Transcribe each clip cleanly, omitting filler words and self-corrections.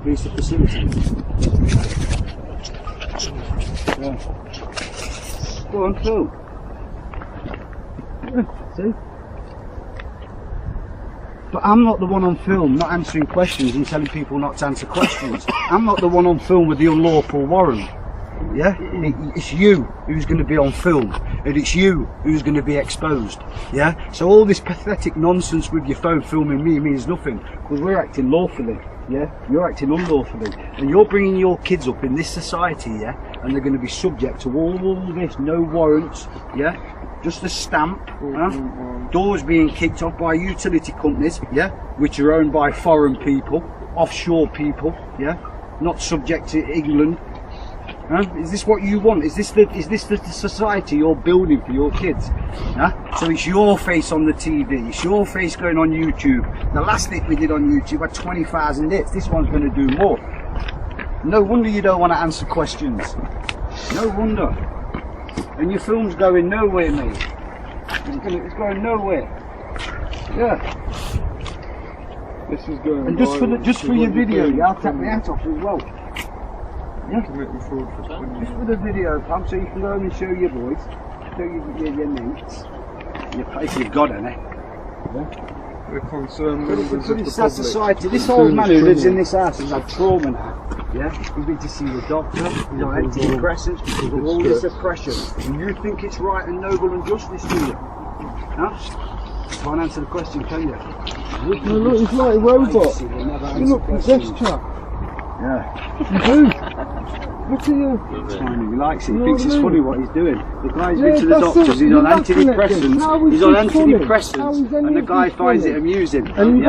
Police facility. Yeah. Go on, film. Yeah, see? But I'm not the one on film not answering questions and telling people not to answer questions. I'm not the one on film with the unlawful warrant. Yeah? It's you who's going to be on film, and it's you who's going to be exposed. Yeah? So all this pathetic nonsense with your phone filming me means nothing, because we're acting lawfully. Yeah, you're acting unlawfully, and you're bringing your kids up in this society, yeah, and they're going to be subject to all this, no warrants, yeah, just a stamp, doors being kicked off by utility companies, yeah, which are owned by foreign people, offshore people, yeah, not subject to England. Is this what you want? Is this the society you're building for your kids? So it's your face on the TV, it's your face going on YouTube. The last hit we did on YouTube had 20,000 hits. This one's going to do more. No wonder you don't want to answer questions. No wonder. And your film's going nowhere, mate. It's going nowhere. Yeah. This is going. And just for your video, yeah, I'll take my hat off as well. Yeah. Just for the video, pal, so you can go home and show your boys, show your mates, if you've got any. Yeah. We're concerned members but of it's the that public. society. This old man who lives in this house has had trauma now. Yeah, he's been to see the doctor, he's on antidepressants because of all this oppression. And you think it's right and noble and justice, do you? Can't answer the question, can you? No, look, he's like a robot. You look gesture. Yeah. You do. Look at you. He likes it. He thinks it's funny what he's doing. The guy's been to the doctors. He's on antidepressants. He's on antidepressants, and the guy finds it amusing. And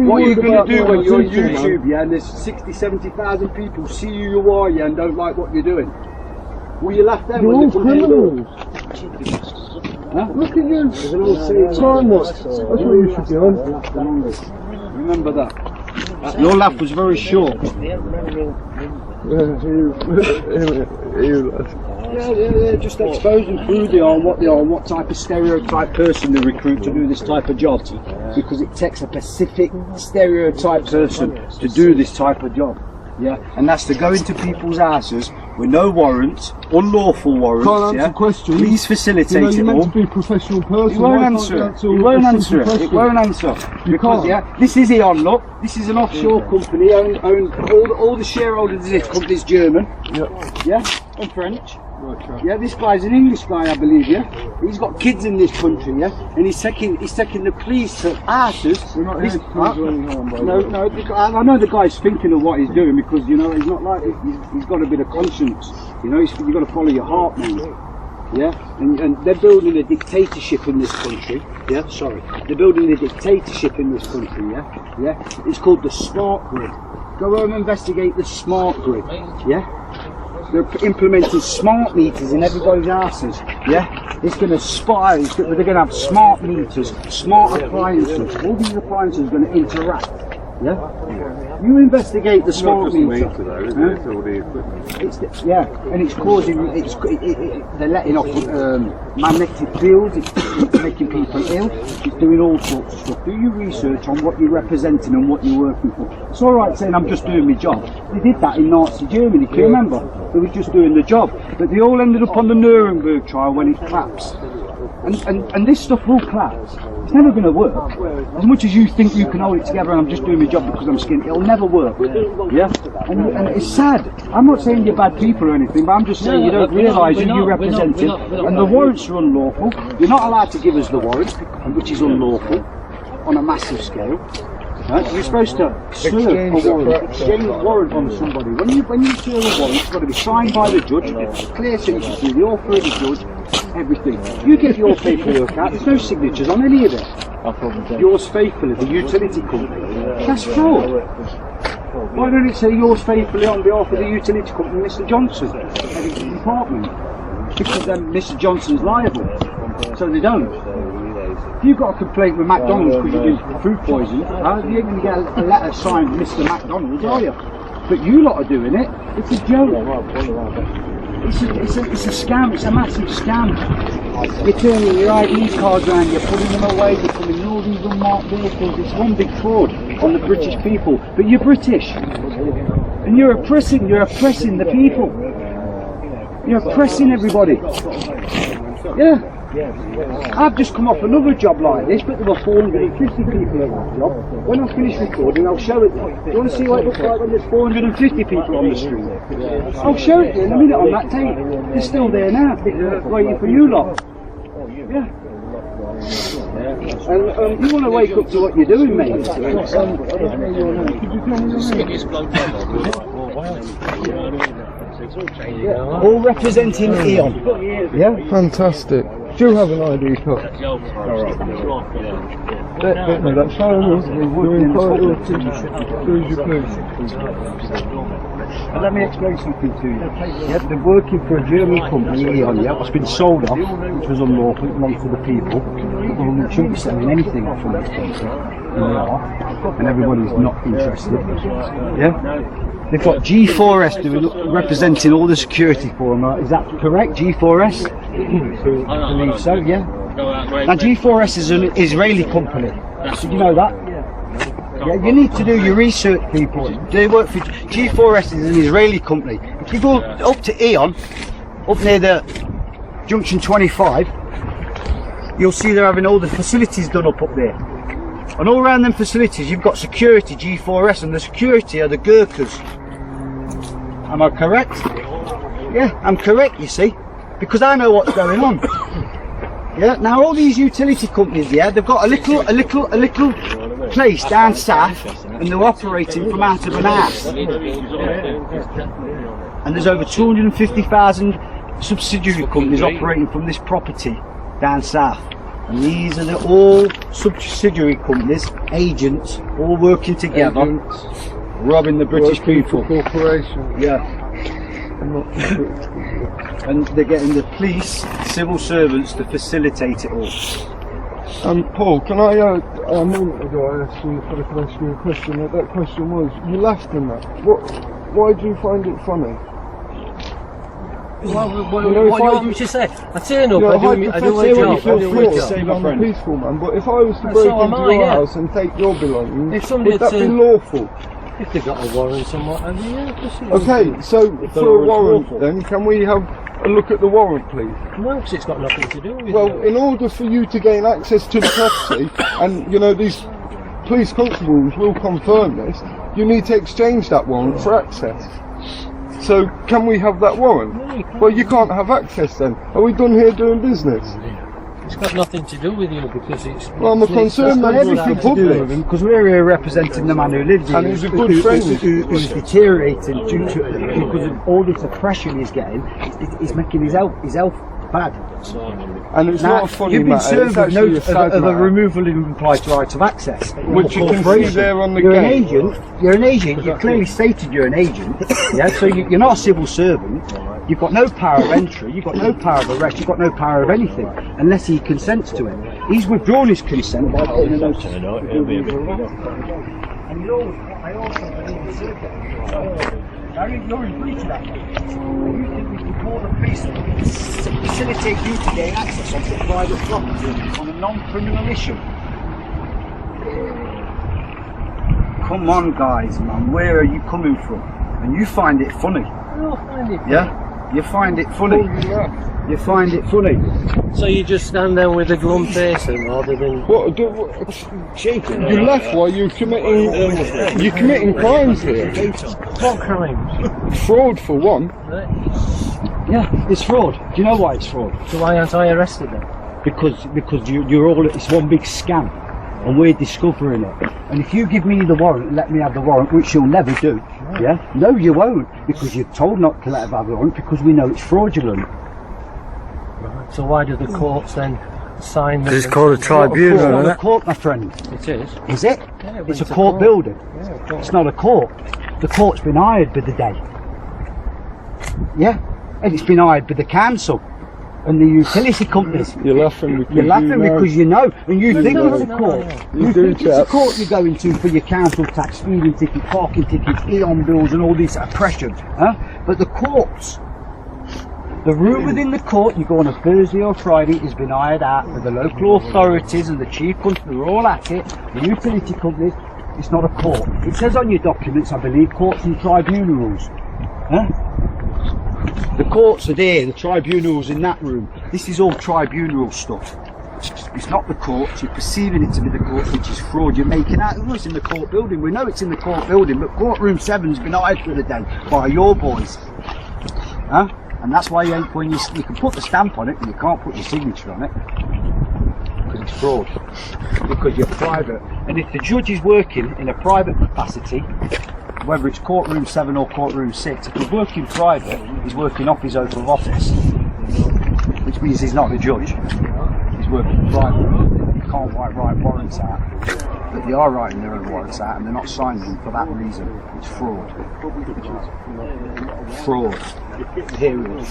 what are you going to do when you're on YouTube, yeah, and there's 60, 70,000 people see who you are, yeah, and don't like what you're doing? Will you laugh then? You're all criminals. Huh? Look at you. Time watch. That's what you should be on. Remember that. Your laugh was very short. Yeah, just exposing who they are and what they are and what type of stereotype person they recruit to do this type of job. Because it takes a specific stereotype person to do this type of job. Yeah, and that's to go into people's houses with no warrants, unlawful warrants. Can't answer questions. Please facilitate you're it meant all. to be a professional person. He won't answer it. He won't answer it. It won't answer. Because this is Eon, look. This is an offshore company owned all the shareholders of this company is German. Yeah, and French. Yeah, this guy's an English guy, I believe. Yeah, he's got kids in this country. Yeah, and he's taking the police to houses. We're not here to cause you any harm, by the way. No, I know the guy's thinking of what he's doing because you know he's not like he's got a bit of conscience. You know, you've got to follow your heart, man. Yeah, and they're building a dictatorship in this country. Yeah, sorry, they're building a dictatorship in this country. Yeah, it's called the smart grid. Go home and investigate the smart grid. Yeah. They're implementing smart meters in everybody's houses. Yeah, it's going to spy. They're going to have smart meters, smart appliances. All these appliances are going to interact. Yeah, you investigate the smart meter. And it's causing. They're letting off magnetic fields. It's making people ill. It's doing all sorts of stuff. Do your research on what you're representing and what you're working for. It's all right saying I'm just doing my job. They did that in Nazi Germany. Can you remember? They were just doing the job, but they all ended up on the Nuremberg trial when it collapsed. And this stuff will collapse. It's never going to work. As much as you think you can hold it together and I'm just doing my job because I'm skinned, it'll never work. Yeah? And it's sad. I'm not saying you're bad people or anything, but I'm just saying you don't realise who you're representing. And the warrants are unlawful. You're not allowed to give us the warrants, which is unlawful on a massive scale. Right? You're supposed to serve a warrant, exchange a warrant on somebody. When you serve a warrant, it's got to be signed by the judge, it's clear signatures, the author of the judge, everything. You get your paperwork out, there's no signatures on any of it. Yours faithfully, the utility company. That's fraud. Why don't it say yours faithfully on behalf of the utility company, Mr. Johnson, head of the department? because then Mr. Johnson's liable. So they don't. If you've got a complaint with McDonald's because you do food poisoning, you ain't going to get a letter signed Mr. McDonald's, are you? But you lot are doing it. It's a joke. It's a scam. It's a massive scam. You're turning your ID cards around, you're putting them away, you're putting all these unmarked vehicles. It's one big fraud on the British people. But you're British. And you're oppressing the people. You're oppressing everybody. Yeah. I've just come off another job like this, but there were 450 people at that job. When I finish recording, I'll show it. Do you want to see what it looks like when there's 450 people on the street? I'll show it to you in a minute on that tape. They're still there now, waiting for you lot. Yeah. And you want to wake up to what you're doing, mate. All representing Eon. Yeah? Fantastic. Do you have an ID card? That's fine. You're entitled to choose your place. And let me explain something to you. Yeah, they're working for a German company, Eon, yeah, what's been sold off, which was unlawful, it belongs to the people. The government shouldn't be selling anything off from this country. And they are. And everybody's not interested. Yeah? They've got G4S doing, representing all the security for them. Is that correct? G4S? I believe so, yeah. Now G4S is an Israeli company. Did you know that? Yeah, you need to do your research, people. They work for G4S is an Israeli company. If you go up to Eon, up near the Junction 25, you'll see they're having all the facilities done up there. And all around them facilities, you've got security, G4S, and the security are the Gurkhas. Am I correct? Yeah, I'm correct, you see, because I know what's going on. Yeah. Now all these utility companies, yeah, they've got a little place down south, and they're operating from out of an house. And there's over 250,000 subsidiary companies operating from this property down south. And these are all subsidiary companies, agents, all working together, robbing the British people. Corporation. Yeah. And they're getting the police, civil servants to facilitate it all. Paul, can I, a moment ago I asked you for a question, that question was, you laughed in that. Why do you find it funny? What do you want me to say? I turn up, I do my job. I'm a peaceful man, but if I was to break into your house and take your belongings, would that be lawful? If they got a warrant and what have you, yeah. Okay, so for a warrant then, can we have a look at the warrant, please? No, because it's got nothing to do with it. Well, in order for you to gain access to the property, and you know, these police constables will confirm this, you need to exchange that warrant for access. So, can we have that warrant? No, well, you can't have access then. Are we done here doing business? It's got nothing to do with you because it's... Well, I'm a concerned member of the public. Because we're here representing the man who lives here. And he's a good friend. Who's deteriorating because of all this oppression he's getting. It's making his health bad. And it's not a funny you've been matter, it's served actually with a sad of a matter. removal of implied right of access. Which you can see there on the You're gate. You're an agent, you've clearly stated you're an agent. Yeah, so you're not a civil servant. You've got no power of entry, you've got no power of arrest, you've got no power of anything, unless he consents to it. He's withdrawn his consent by putting a notice. And I also believe in circuit. You're in breach of that. You think we can call the police to facilitate you to gain access onto private property on a non-criminal issue? Come on, guys, man, where are you coming from? And you find it funny. I don't find it funny. Yeah? You find it funny. You find it funny. So you just stand there with a glum face and rather than... Shaking. You left while you're committing crimes here. What crimes? Fraud for one. Right. Yeah, it's fraud. Do you know why it's fraud? So why aren't I arrested then? Because you're all, it's one big scam. And we're discovering it. And if you give me the warrant, let me have the warrant, which you'll never do, yeah? No, you won't, because you're told not to let us have the warrant, because we know it's fraudulent. Right. So why do the courts then sign the... It's called a tribunal, It's isn't not a it? court, my friend. It is? Is it? Yeah, It's a court building. Yeah, It's not a court. The court's been hired by the day. Yeah? And it's been hired by the council. and the utility companies. You're laughing because You're laughing because you know, and you think know. it's a court. You You do, think it's a chap. court you're going to for your council tax, speeding tickets, parking tickets, Eon bills, and all this oppression, huh? But the courts, the room within the court, you go on a Thursday or Friday, has been hired out for the local authorities and the chief country. They're all at it. The utility companies. It's not a court. It says on your documents, I believe, courts and tribunals. Huh? The courts are there, the tribunals in that room. This is all tribunal stuff. It's not the courts, you're perceiving it to be the courts, which is fraud. You're making out, oh, it's in the court building. We know it's in the court building, but courtroom 7's been hired for the day by your boys. Huh? And that's why you ain't putting your, you can put the stamp on it, but you can't put your signature on it. Because it's fraud. Because you're private. And if the judge is working in a private capacity, whether it's courtroom 7 or courtroom 6, if he's working private, he's working off his oath of office, which means he's not the judge. He's working private. You can't write warrants out, but they are writing their own warrants out, and they're not signing them for that reason. It's fraud. Fraud. Period.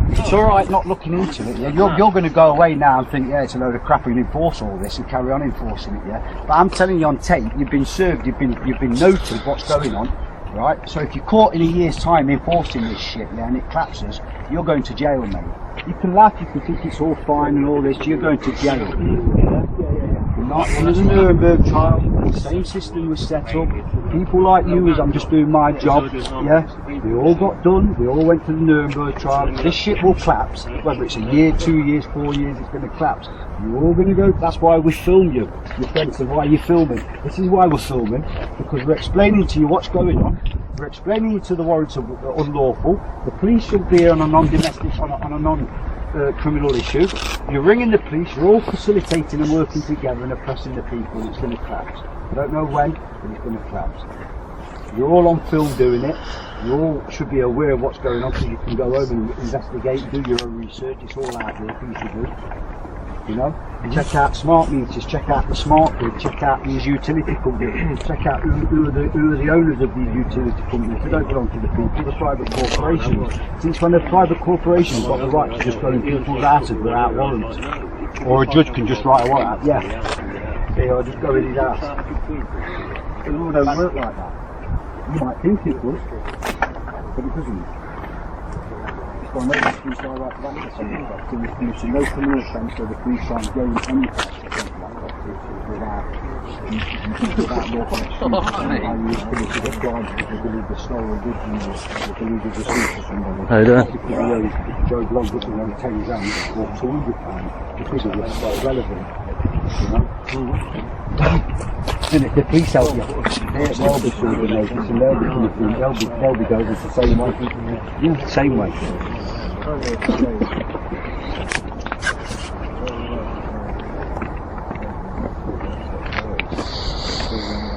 It's all right not looking into it. Yeah, you're going to go away now and think, yeah, it's a load of crap and enforce all this and carry on enforcing it. Yeah, but I'm telling you on tape, you've been served, you've been noted what's going on, right? So if you're caught in a year's time enforcing this shit, yeah, and it collapses, you're going to jail, mate. You can laugh, you can think it's all fine and all this. You're going to jail. Yeah? You're not under the Nuremberg trial. The same system was set up. People like you, as I'm just doing my job, yeah, we all got done, we all went to the Nuremberg trial. This shit will collapse, whether it's a year, 2 years, 4 years, it's going to collapse. You're all going to go, that's why we film you. Your friends are why you're filming. This is why we're filming, because we're explaining to you what's going on. We're explaining to the warrants of unlawful. The police should be on a non-domestic, on a non-criminal issue. You're ringing the police, you're all facilitating and working together and oppressing the people, and it's going to collapse. I don't know when, but it's going to collapse. You're all on film doing it. You all should be aware of what's going on, so you can go over and investigate, do your own research. It's all out there for you to do. You know, check out smart meters, check out the smart grid, check out these utility companies, check out who are the owners of these utility companies. They don't belong to the people, they're private corporations. Since when have private corporations got the right to just go in people's houses without warrants? Or a judge can just write a warrant out, yeah. See, I'll just go in his house. It all don't work like that. You might think it would, but it doesn't. Well, no police are right to access on the property, and there's no criminal offence where the police aren't going any without lawful excuse. How you committed a crime because they believe the stolen goods and they believe there's a thief or somebody. How you doing? Joe Blogg was going to take his own or £200 because it was so relevant. You know? And if the police help you, they'll be serving notice and they'll be coming through, they'll be going the same way. Yeah, same way.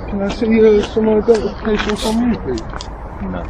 Can I see some identification from you, please? No.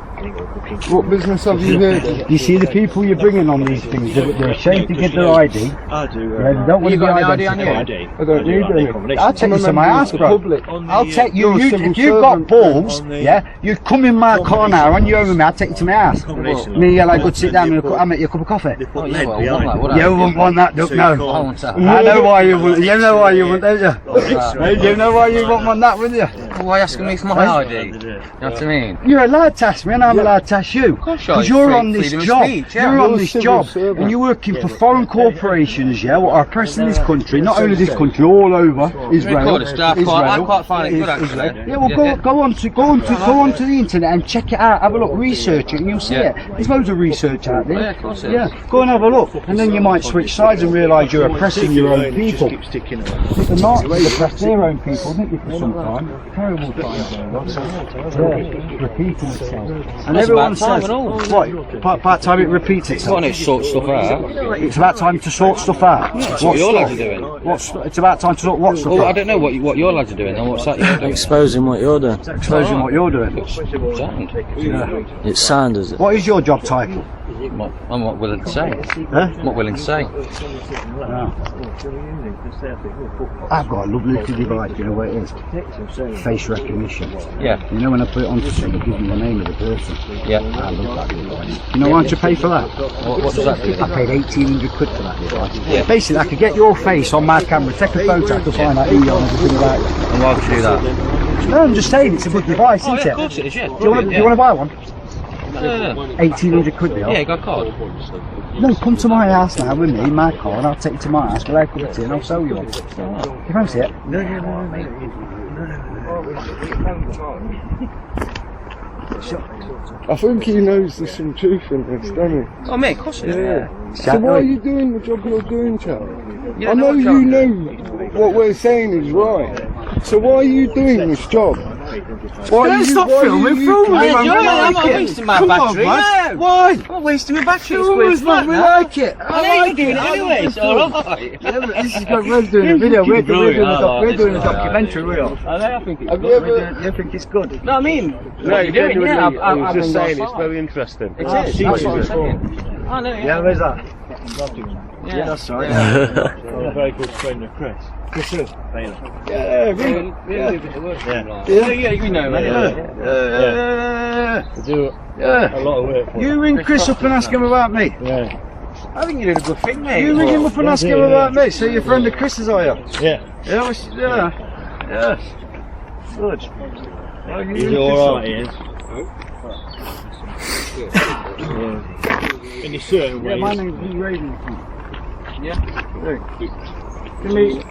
What business have you here? You see the people you're bringing on these things, they're ashamed to give their ID. I do. They don't want to be identified. I don't need any. I'll take you to my house, bro. I'll take you, if you've got balls, yeah, you come in my car now, on your own with me, I'll take you to my house. Me, yeah, like, go sit down and I'll make you a cup of coffee. You won't want that, Duck, no. I know why you wouldn't, you know why you wouldn't, don't you? You know why you wouldn't want that, wouldn't you? Why are you asking me for my ID? You know what I mean? You're allowed to ask me and I'm allowed to ask you. Because you're on this job. You're on this job and you're working for foreign corporations, yeah, what are oppressing this country, not only this country, all over Israel. I quite find it good actually. Yeah, well go on to the internet and check it out, have a look, research it and you'll see it. There's loads of research out there. Yeah, of course it is. Yeah, go and have a look and then you might switch sides and realise you're oppressing your own people. The Nazis oppressed their own people, didn't you, for some time? Terrible times there, repeating itself. And everyone says, what, part time it repeats itself? It's sort stuff out. It's about time to sort stuff out. That's what your lads are doing. It's about time to sort what stuff out? I don't know what your lads are doing and what's that you're doing. Exposing what you're doing. Exposing what you're doing. Sound. It's sound, is it? What is your job title? I'm not willing to say. Huh? I'm not willing to say. I've got a lovely little device, you know what it is? Face recognition. Yeah. You know when I put it on to say, it gives me the name of the person. Yeah. I love that device. You know how much I pay for that? What does that do? I paid 1,800 quid for that device. Yeah. Basically, I could get your face on my camera, take a photo to find out who you are and everything like that. And why would you do that? No, I'm just saying, it's a good device, Oh, isn't yeah, it? of course it is, yeah. Do you want to buy one? Yeah. 1,800 quid they are. Yeah, you got a card. No, come to my house now with me, in my car, and I'll take you to my house, we'll have a cup of tea and I'll sell you one. You fancy it? I think he knows there's some truth in this, doesn't he? Oh, mate, of course it is. Yeah. So why are you doing the job you're doing, Chad? Yeah, I know no, you know what we're saying is right. So why are you doing this job? Why Stop filming, film me, man. I'm not wasting my battery. Man. Why? I'm not wasting my battery. Film us, man, we like it. I like it anyway, so alright. Yeah, but this is good, we're doing a video, we're doing a documentary, we are. I think it's Have you ever? You think it's good? No, I mean, No, you're doing, genuinely, yeah. I was just saying it's very interesting. It is, that's what I'm saying. I know, Yeah, where's that? Yeah, That's right. I'm a very good friend of Chris. Chris who? Bailiff. Yeah, good. Yeah, you know, man. I do a lot of work for You ring Chris up and ask him about me. Yeah. I think you did a good thing, mate. You ring him up and ask him about me. So you're a friend of Chris's, are you? Yeah. Yeah, yeah. Good. Well, you He's ring Chris alright, up. he is. In a certain way. Yeah, my name's Leigh Raven. Yeah. Give me.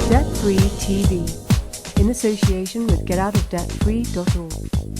Debt Free TV, in association with GetOutOfDebtFree.org.